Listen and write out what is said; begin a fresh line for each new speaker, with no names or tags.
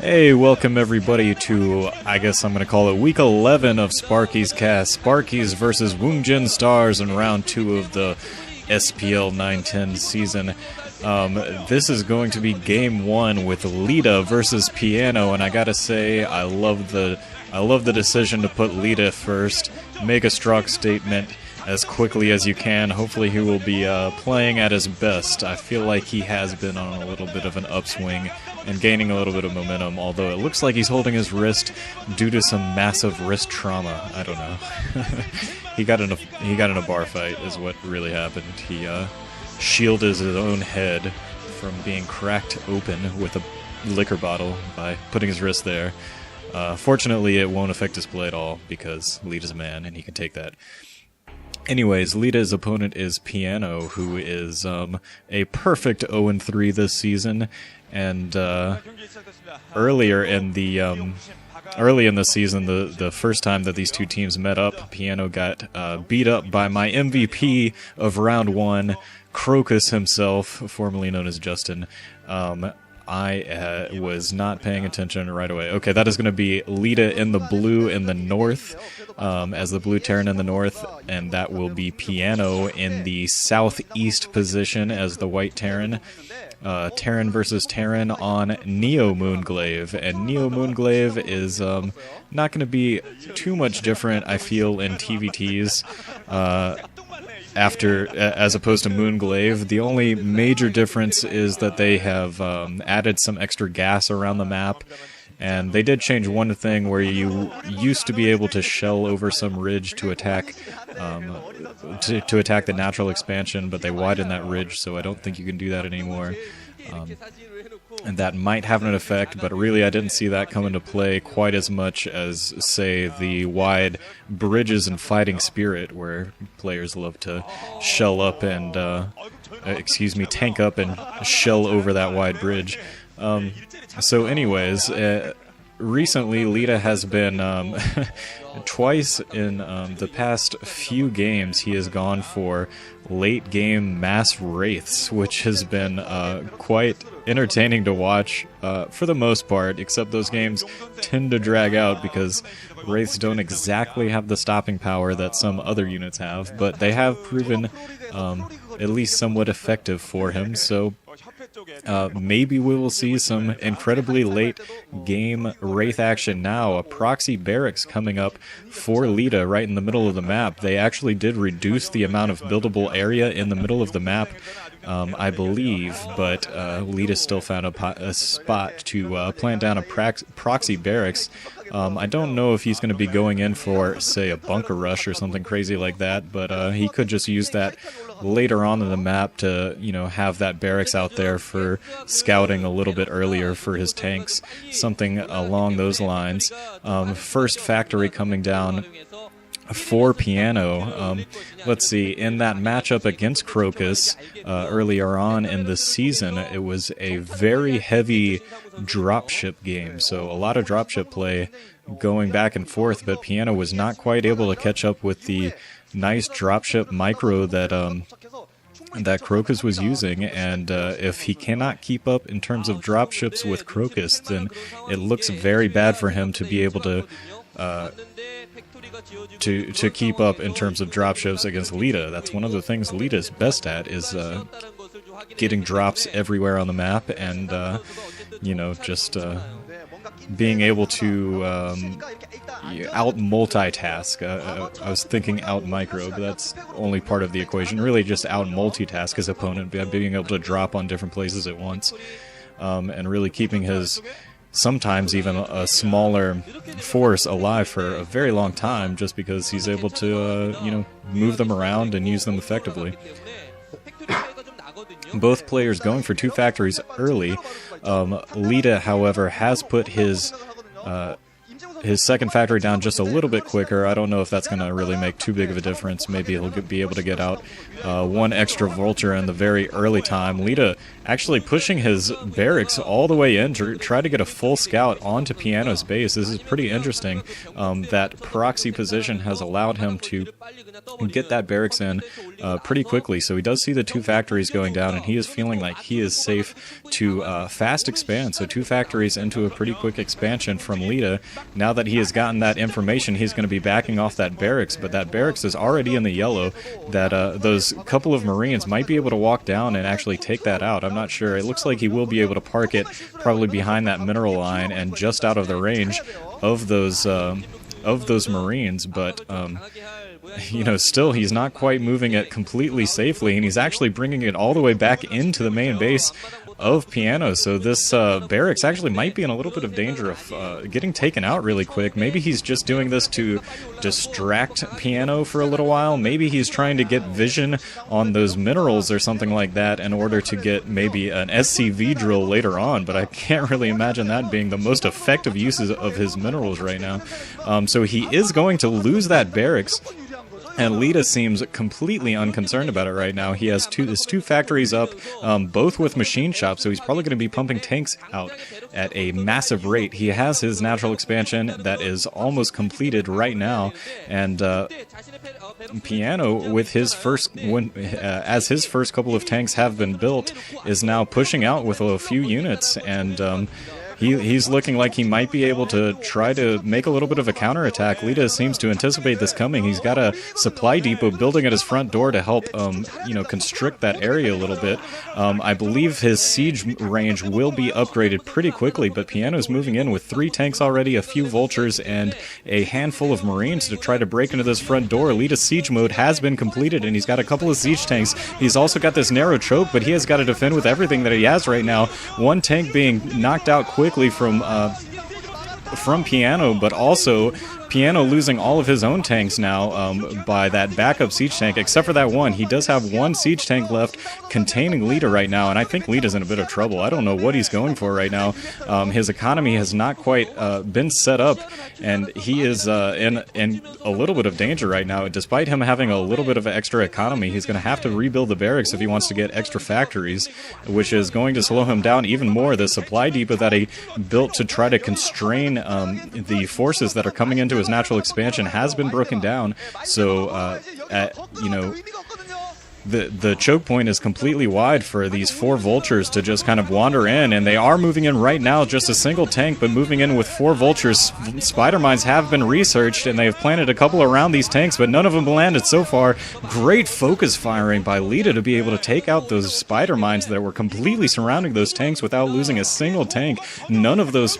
Hey, welcome everybody to, I guess I'm going to call it week 11 of Sparkyz cast. Sparkyz versus Woongjin Stars in round 2 of the SPL9-10 season. This is going to be game 1 with Leta versus PianO, and I gotta say, I love the decision to put Leta first. Make a strong statement as quickly as you can. Hopefully he will be playing at his best. I feel like he has been on a little bit of an upswing and gaining a little bit of momentum, although it looks like he's holding his wrist due to some massive wrist trauma. I don't know. He got in a bar fight is what really happened. He shielded his own head from being cracked open with a liquor bottle by putting his wrist there. Fortunately, it won't affect his play at all because Leta's a man and he can take that. Anyways, Leta's opponent is PianO, who is a perfect 0-3 this season, and early in the season, the first time that these two teams met up, PianO got beat up by my MVP of round 1, Crocus himself, formerly known as Justin. I was not paying attention right away. Okay, that is going to be Leta in the blue in the north, as the blue Terran in the north, and that will be PianO in the southeast position as the white Terran. Terran versus Terran on Neo Moon Glaive, and Neo Moon Glaive is not going to be too much different, I feel, in TVTs. As opposed to Moon Glaive. The only major difference is that they have added some extra gas around the map, and they did change one thing where you used to be able to shell over some ridge to attack to attack the natural expansion, but they widened that ridge, so I don't think you can do that anymore. And that might have an effect, but really I didn't see that come into play quite as much as, say, the wide bridges in Fighting Spirit, where players love to shell up and, tank up and shell over that wide bridge. So anyways, recently Leta has been, twice in the past few games, he has gone for late game mass wraiths, which has been quite entertaining to watch for the most part, except those games tend to drag out because wraiths don't exactly have the stopping power that some other units have, but they have proven at least somewhat effective for him, so maybe we will see some incredibly late game wraith action now. A proxy barracks coming up for Leta right in the middle of the map. They actually did reduce the amount of buildable area in the middle of the map, I believe, but Leta still found a spot to plant down a proxy barracks. I don't know if he's going to be going in for, say, a bunker rush or something crazy like that, but he could just use that later on in the map to, have that barracks out there for scouting a little bit earlier for his tanks, something along those lines. First factory coming down for PianO. Let's see, in that matchup against Crocus earlier on in the season, it was a very heavy dropship game, so a lot of dropship play going back and forth, but PianO was not quite able to catch up with the nice dropship micro that Crocus was using, and if he cannot keep up in terms of dropships with Crocus, then it looks very bad for him to be able to keep up in terms of dropships against Leta. That's one of the things Leta's best at, is getting drops everywhere on the map, and just being able to out multitask. I was thinking out micro, but that's only part of the equation. Really just out multitask his opponent, being able to drop on different places at once, and really keeping his sometimes even a smaller force alive for a very long time, just because he's able to move them around and use them effectively. Both players going for 2 factories early. Leta, however, has put his second factory down just a little bit quicker. I don't know if that's going to really make too big of a difference. Maybe he'll be able to get out one extra vulture in the very early time. Leta actually pushing his barracks all the way in to try to get a full scout onto PianO's base. This is pretty interesting. That proxy position has allowed him to get that barracks in pretty quickly. So he does see the 2 factories going down, and he is feeling like he is safe to fast expand. So 2 factories into a pretty quick expansion from Leta. Now that he has gotten that information, he's going to be backing off that barracks, but that barracks is already in the yellow. That those couple of Marines might be able to walk down and actually take that out. I'm not sure. It looks like he will be able to park it probably behind that mineral line and just out of the range of those Marines, but you know, still he's not quite moving it completely safely, and he's actually bringing it all the way back into the main base of PianO. So this barracks actually might be in a little bit of danger of getting taken out really quick. Maybe he's just doing this to distract PianO for a little while. Maybe he's trying to get vision on those minerals or something like that in order to get maybe an SCV drill later on, but I can't really imagine that being the most effective uses of his minerals right now. So he is going to lose that barracks. And Leta seems completely unconcerned about it right now. He has his 2 factories up, both with machine shops, so he's probably going to be pumping tanks out at a massive rate. He has his natural expansion that is almost completed right now, and PianO, with his as his first couple of tanks have been built, is now pushing out with a few units, and he's looking like he might be able to try to make a little bit of a counterattack. Leta seems to anticipate this coming. He's got a supply depot building at his front door to help, you know, constrict that area a little bit. I believe his siege range will be upgraded pretty quickly, but PianO's moving in with 3 tanks already, a few vultures, and a handful of Marines to try to break into this front door. Leta's siege mode has been completed, and he's got a couple of siege tanks. He's also got this narrow choke, but he has got to defend with everything that he has right now. 1 tank being knocked out quickly from PianO, but also PianO losing all of his own tanks now by that backup siege tank, except for that one. He does have 1 siege tank left containing Leta right now, and I think Leta's in a bit of trouble. I don't know what he's going for right now. His economy has not quite been set up, and he is in a little bit of danger right now. Despite him having a little bit of extra economy, he's going to have to rebuild the barracks if he wants to get extra factories, which is going to slow him down even more. The supply depot that he built to try to constrain the forces that are coming into his natural expansion has been broken down, so you know, the choke point is completely wide for these 4 vultures to just kind of wander in, and they are moving in right now, just a single tank, but moving in with 4 vultures. Spider mines have been researched, and they have planted a couple around these tanks, but none of them landed so far. Great focus firing by Leta to be able to take out those spider mines that were completely surrounding those tanks without losing a single tank. None of those